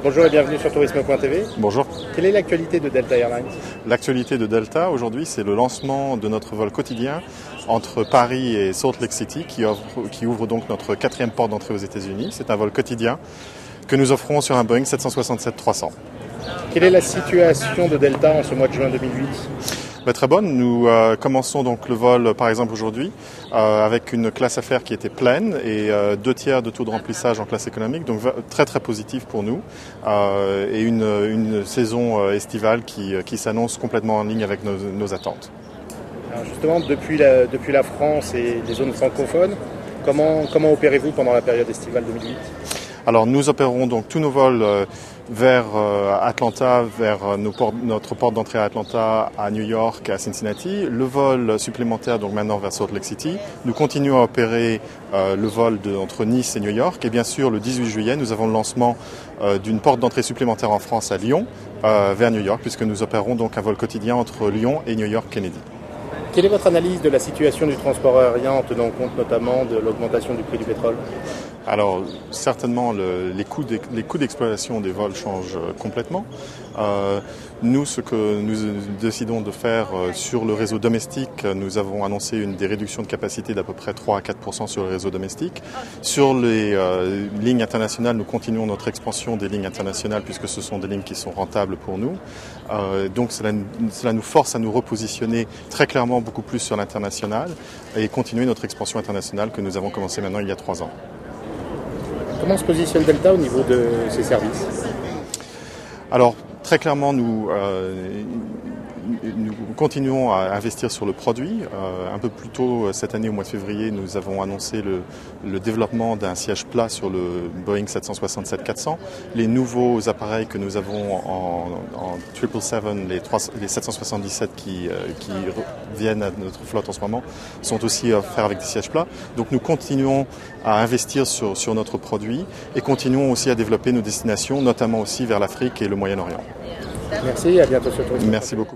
Bonjour et bienvenue sur tourisme.tv. Bonjour. Quelle est l'actualité de Delta Airlines? L'actualité de Delta aujourd'hui, c'est le lancement de notre vol quotidien entre Paris et Salt Lake City qui ouvre donc notre 4e port d'entrée aux États-Unis. C'est un vol quotidien que nous offrons sur un Boeing 767-300. Quelle est la situation de Delta en ce mois de juin 2008? Très bonne. Nous commençons donc le vol par exemple aujourd'hui avec une classe affaires qui était pleine et 2 tiers de taux de remplissage en classe économique, donc très très positif pour nous et une saison estivale qui s'annonce complètement en ligne avec nos attentes. Alors justement, depuis la France et les zones francophones, comment opérez-vous pendant la période estivale 2008? Alors nous opérons donc tous nos vols vers Atlanta, vers notre porte d'entrée à Atlanta, à New York, à Cincinnati. Le vol supplémentaire donc maintenant vers Salt Lake City. Nous continuons à opérer le vol entre Nice et New York. Et bien sûr, le 18 juillet, nous avons le lancement d'une porte d'entrée supplémentaire en France à Lyon, vers New York, puisque nous opérons donc un vol quotidien entre Lyon et New York Kennedy. Quelle est votre analyse de la situation du transport aérien en tenant compte notamment de l'augmentation du prix du pétrole? Alors certainement les coûts d'exploitation des vols changent complètement. Nous, ce que nous décidons de faire sur le réseau domestique, nous avons annoncé des réductions de capacité d'à peu près 3 à 4% sur le réseau domestique. Sur les lignes internationales, nous continuons notre expansion des lignes internationales puisque ce sont des lignes qui sont rentables pour nous. Donc cela nous force à nous repositionner très clairement beaucoup plus sur l'international et continuer notre expansion internationale que nous avons commencé maintenant il y a 3 ans. Comment se positionne Delta au niveau de ses services? Alors, très clairement, nous continuons à investir sur le produit. Un peu plus tôt cette année, au mois de février, nous avons annoncé le développement d'un siège plat sur le Boeing 767-400. Les nouveaux appareils que nous avons en 777, les 777 qui viennent à notre flotte en ce moment, sont aussi offerts avec des sièges plats. Donc nous continuons à investir sur notre produit et continuons aussi à développer nos destinations, notamment aussi vers l'Afrique et le Moyen-Orient. Merci et à bientôt sur Tourisme. Merci beaucoup.